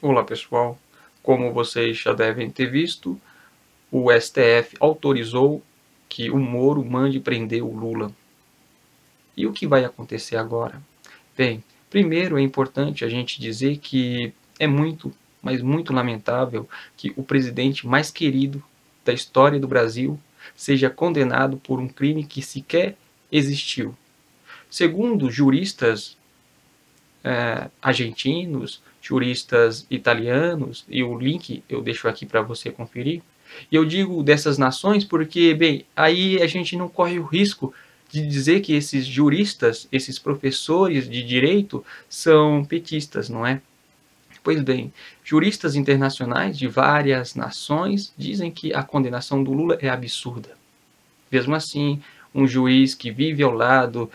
Olá pessoal, como vocês já devem ter visto, o STF autorizou que o Moro mande prender o Lula. E o que vai acontecer agora? Bem, primeiro é importante a gente dizer que é muito, mas muito lamentável que o presidente mais querido da história do Brasil seja condenado por um crime que sequer existiu. Segundo juristas argentinos, juristas italianos, e o link eu deixo aqui para você conferir. E eu digo dessas nações porque, bem, aí a gente não corre o risco de dizer que esses juristas, esses professores de direito, são petistas, não é? Pois bem, juristas internacionais de várias nações dizem que a condenação do Lula é absurda. Mesmo assim, um juiz que vive ao lado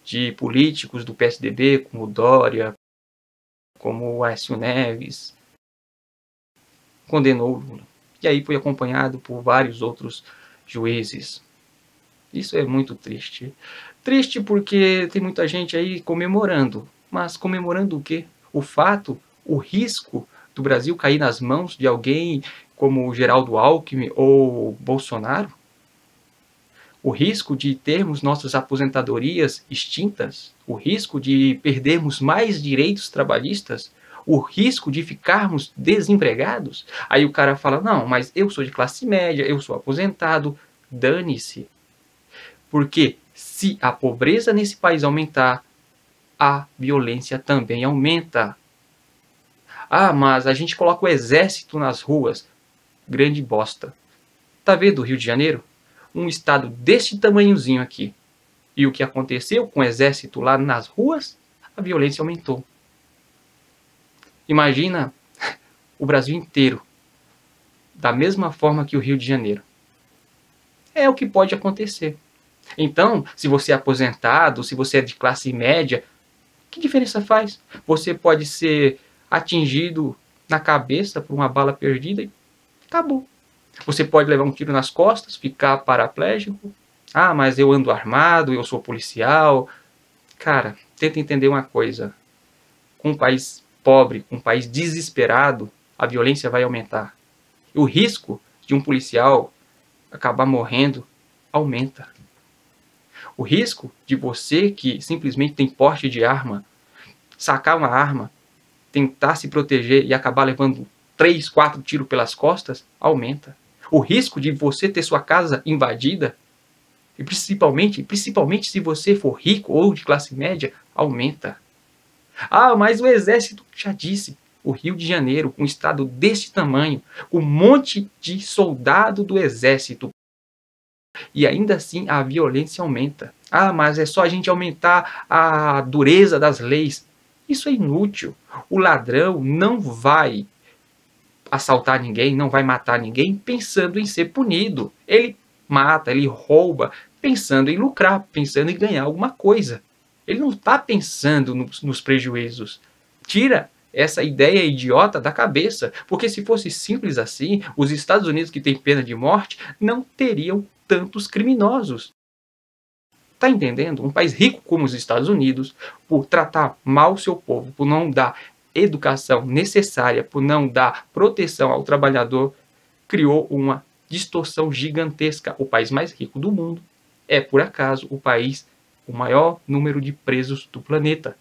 de políticos do PSDB, como Dória, como o Aécio Neves, condenou Lula. E aí foi acompanhado por vários outros juízes. Isso é muito triste. Triste porque tem muita gente aí comemorando. Mas comemorando o quê? O fato, o risco do Brasil cair nas mãos de alguém como o Geraldo Alckmin ou Bolsonaro? O risco de termos nossas aposentadorias extintas, o risco de perdermos mais direitos trabalhistas, o risco de ficarmos desempregados. Aí o cara fala, não, mas eu sou de classe média, eu sou aposentado, dane-se. Porque se a pobreza nesse país aumentar, a violência também aumenta. Ah, mas a gente coloca o exército nas ruas. Grande bosta. Tá vendo o Rio de Janeiro? Um estado desse tamanhozinho aqui. E o que aconteceu com o exército lá nas ruas? A violência aumentou. Imagina o Brasil inteiro, da mesma forma que o Rio de Janeiro. É o que pode acontecer. Então, se você é aposentado, se você é de classe média, que diferença faz? Você pode ser atingido na cabeça por uma bala perdida e acabou. Você pode levar um tiro nas costas, ficar paraplégico. Ah, mas eu ando armado, eu sou policial. Cara, tenta entender uma coisa. Com um país pobre, com um país desesperado, a violência vai aumentar. E o risco de um policial acabar morrendo aumenta. O risco de você que simplesmente tem porte de arma, sacar uma arma, tentar se proteger e acabar levando 3, 4 tiros pelas costas, aumenta. O risco de você ter sua casa invadida, e principalmente se você for rico ou de classe média, aumenta. Ah, mas o exército, já disse, o Rio de Janeiro, um estado desse tamanho, um monte de soldado do exército, e ainda assim a violência aumenta. Ah, mas é só a gente aumentar a dureza das leis. Isso é inútil. O ladrão não vai assaltar ninguém, não vai matar ninguém pensando em ser punido. Ele mata, ele rouba, pensando em lucrar, pensando em ganhar alguma coisa. Ele não está pensando nos prejuízos. Tira essa ideia idiota da cabeça, porque se fosse simples assim, os Estados Unidos, que têm pena de morte, não teriam tantos criminosos. Tá entendendo? Um país rico como os Estados Unidos, por tratar mal o seu povo, por não dar educação necessária, por não dar proteção ao trabalhador, criou uma distorção gigantesca. O país mais rico do mundo é, por acaso, o país com o maior número de presos do planeta.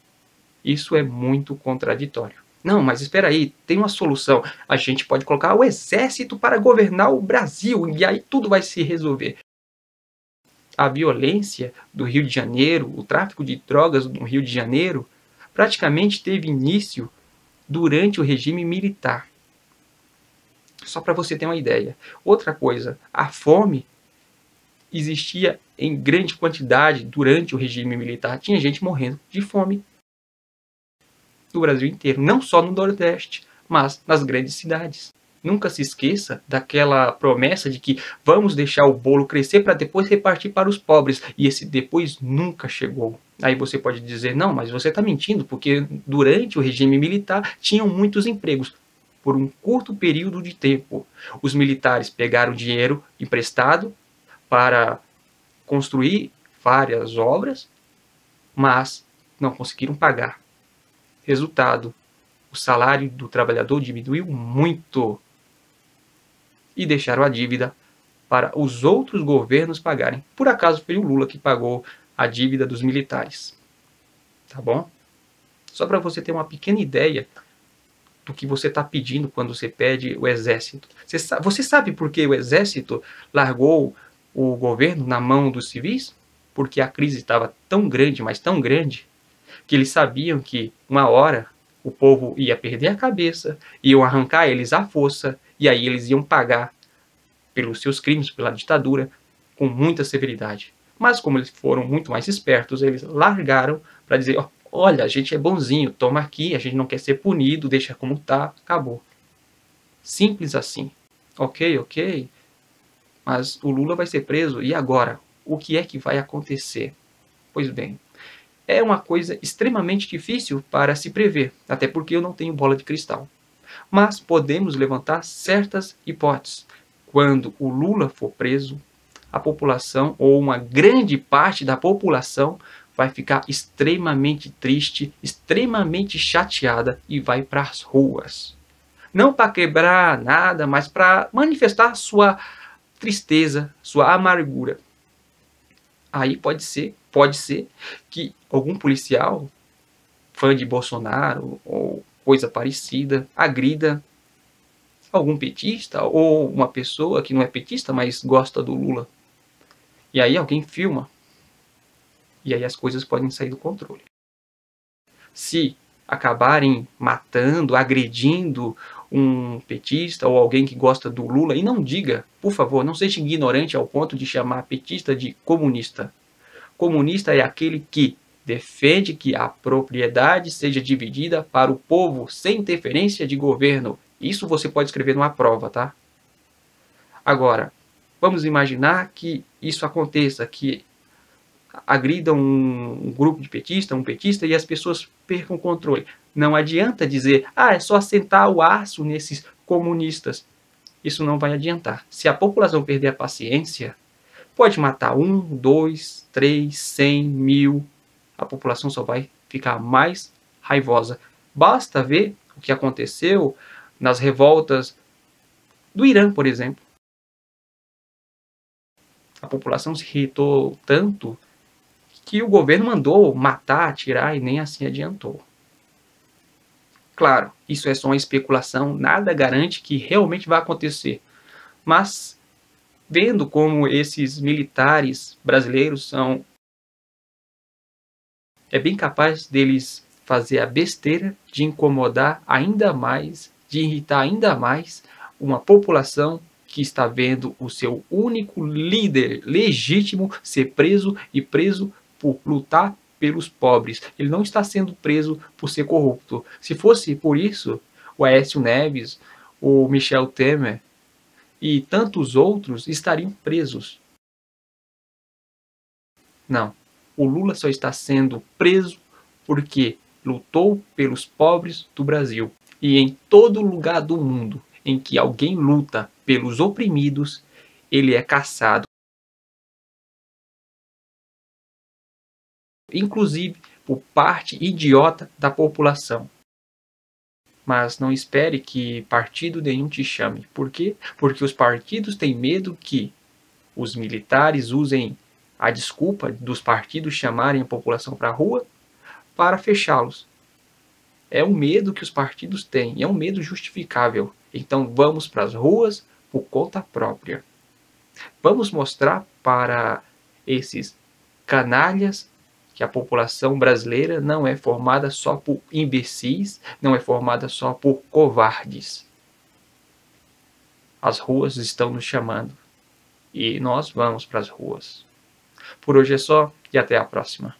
Isso é muito contraditório. Não, mas espera aí, tem uma solução. A gente pode colocar o exército para governar o Brasil e aí tudo vai se resolver. A violência do Rio de Janeiro, o tráfico de drogas no Rio de Janeiro, praticamente teve início durante o regime militar. Só para você ter uma ideia. Outra coisa, a fome existia em grande quantidade durante o regime militar. Tinha gente morrendo de fome no Brasil inteiro, não só no Nordeste, mas nas grandes cidades. Nunca se esqueça daquela promessa de que vamos deixar o bolo crescer para depois repartir para os pobres. E esse depois nunca chegou. Aí você pode dizer, não, mas você está mentindo, porque durante o regime militar tinham muitos empregos. Por um curto período de tempo, os militares pegaram dinheiro emprestado para construir várias obras, mas não conseguiram pagar. Resultado, o salário do trabalhador diminuiu muito e deixaram a dívida para os outros governos pagarem. Por acaso foi o Lula que pagou a dívida dos militares. Tá bom? Só para você ter uma pequena ideia do que você está pedindo quando você pede o exército. Você sabe por que o exército largou o governo na mão dos civis? Porque a crise estava tão grande, mas tão grande, que eles sabiam que uma hora o povo ia perder a cabeça, iam arrancar eles à força, e aí eles iam pagar pelos seus crimes, pela ditadura, com muita severidade. Mas como eles foram muito mais espertos, eles largaram para dizer, olha, a gente é bonzinho, toma aqui, a gente não quer ser punido, deixa como tá, acabou. Simples assim. Ok, mas o Lula vai ser preso, e agora? O que é que vai acontecer? Pois bem, é uma coisa extremamente difícil para se prever, até porque eu não tenho bola de cristal. Mas podemos levantar certas hipóteses. Quando o Lula for preso, a população, ou uma grande parte da população, vai ficar extremamente triste, extremamente chateada e vai para as ruas. Não para quebrar nada, mas para manifestar sua tristeza, sua amargura. Aí pode ser que algum policial, fã de Bolsonaro ou coisa parecida, agrida algum petista ou uma pessoa que não é petista, mas gosta do Lula. E aí alguém filma. E aí as coisas podem sair do controle. Se acabarem matando, agredindo um petista ou alguém que gosta do Lula, e não diga, por favor, não seja ignorante ao ponto de chamar petista de comunista. Comunista é aquele que defende que a propriedade seja dividida para o povo sem interferência de governo. Isso você pode escrever numa prova, tá? Agora, vamos imaginar que isso aconteça, que agridam um grupo de petista, um petista, e as pessoas percam o controle. Não adianta dizer, é só assentar o aço nesses comunistas. Isso não vai adiantar. Se a população perder a paciência, pode matar 1, 2, 3, 100, 1000. A população só vai ficar mais raivosa. Basta ver o que aconteceu nas revoltas do Irã, por exemplo. A população se irritou tanto que o governo mandou matar, atirar e nem assim adiantou. Claro, isso é só uma especulação, nada garante que realmente vai acontecer. Mas, vendo como esses militares brasileiros são, é bem capaz deles fazer a besteira de incomodar ainda mais, de irritar ainda mais uma população que está vendo o seu único líder legítimo ser preso e preso por lutar pelos pobres. Ele não está sendo preso por ser corrupto. Se fosse por isso, o Aécio Neves, o Michel Temer e tantos outros estariam presos. Não. O Lula só está sendo preso porque lutou pelos pobres do Brasil. E em todo lugar do mundo em que alguém luta pelos oprimidos, ele é caçado. Inclusive por parte idiota da população. Mas não espere que partido nenhum te chame. Por quê? Porque os partidos têm medo que os militares usem a desculpa dos partidos chamarem a população para a rua para fechá-los. É um medo que os partidos têm, é um medo justificável. Então vamos para as ruas por conta própria. Vamos mostrar para esses canalhas que a população brasileira não é formada só por imbecis, não é formada só por covardes. As ruas estão nos chamando e nós vamos para as ruas. Por hoje é só e até a próxima.